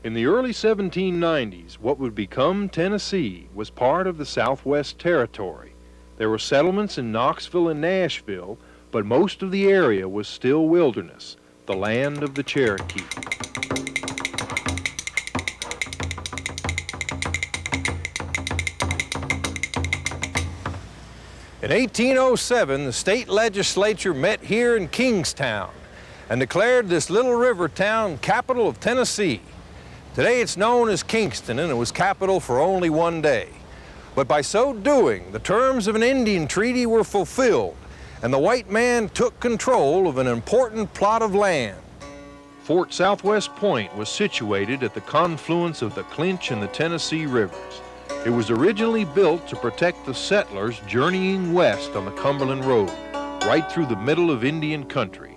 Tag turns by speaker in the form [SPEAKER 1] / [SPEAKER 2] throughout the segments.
[SPEAKER 1] In the early 1790s, what would become Tennessee was part of the Southwest Territory. There were settlements in Knoxville and Nashville, but most of the area was still wilderness, the land of the Cherokee. In 1807, the state legislature met here in Kingstown and declared this little river town capital of Tennessee. Today it's known as Kingston, and it was capital for only one day. But by so doing, the terms of an Indian treaty were fulfilled, and the white man took control of an important plot of land. Fort Southwest Point was situated at the confluence of the Clinch and the Tennessee rivers. It was originally built to protect the settlers journeying west on the Cumberland Road, right through the middle of Indian country.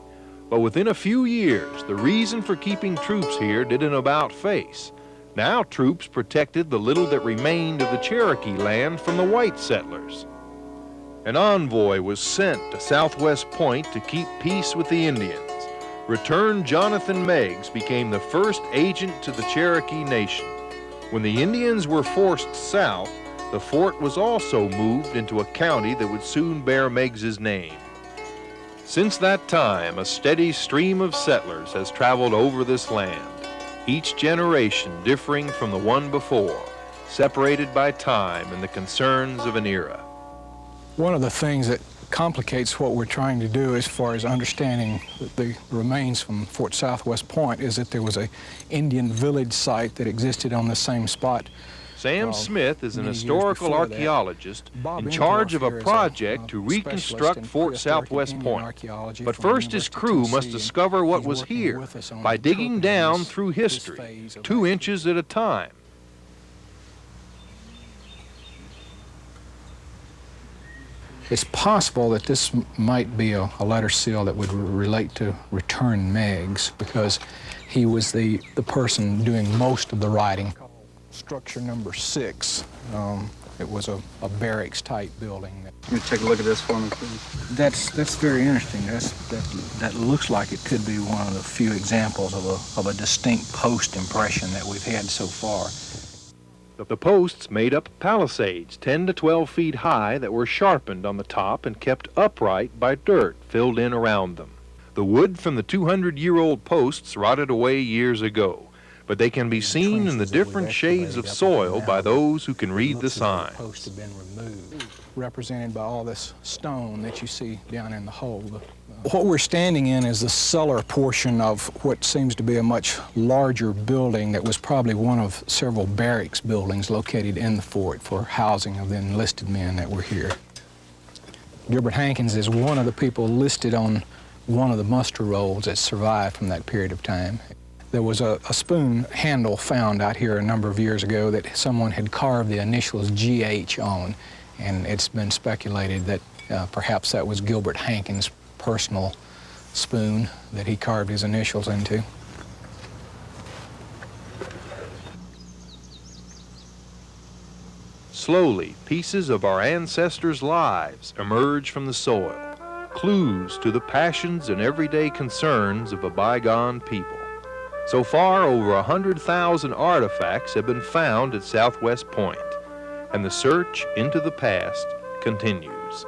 [SPEAKER 1] But within a few years, the reason for keeping troops here did an about-face. Now troops protected the little that remained of the Cherokee land from the white settlers. An envoy was sent to Southwest Point to keep peace with the Indians. Returned Jonathan Meigs became the first agent to the Cherokee Nation. When the Indians were forced south, the fort was also moved into a county that would soon bear Meigs's name. Since that time, a steady stream of settlers has traveled over this land, each generation differing from the one before, separated by time and the concerns of an era.
[SPEAKER 2] One of the things that complicates what we're trying to do as far as understanding the remains from Fort Southwest Point is that there was an Indian village site that existed on the same spot.
[SPEAKER 1] Sam Smith is an historical archaeologist in charge of a project to reconstruct Fort Southwest Point. But first his crew must discover what was here by digging down through history, 2 inches at a time.
[SPEAKER 2] It's possible that this might be a letter seal that would relate to Return Meigs, because he was the person doing most of the writing. Structure number 6. It was a barracks-type building.
[SPEAKER 3] Let me take a look at this for me, please.
[SPEAKER 2] That's very interesting. That looks like it could be one of the few examples of a distinct post impression that we've had so far.
[SPEAKER 1] The posts made up palisades 10 to 12 feet high that were sharpened on the top and kept upright by dirt filled in around them. The wood from the 200-year-old posts rotted away years ago, but they can be seen in the different shades of soil by those who can read the signs.
[SPEAKER 2] Posts have been removed, represented by all this stone that you see down in the hole. What we're standing in is the cellar portion of what seems to be a much larger building that was probably one of several barracks buildings located in the fort for housing of the enlisted men that were here. Gilbert Hankins is one of the people listed on one of the muster rolls that survived from that period of time. There was a spoon handle found out here a number of years ago that someone had carved the initials GH on, and it's been speculated that perhaps that was Gilbert Hankins' personal spoon that he carved his initials into.
[SPEAKER 1] Slowly, pieces of our ancestors' lives emerge from the soil, clues to the passions and everyday concerns of a bygone people. So far, over 100,000 artifacts have been found at Southwest Point, and the search into the past continues.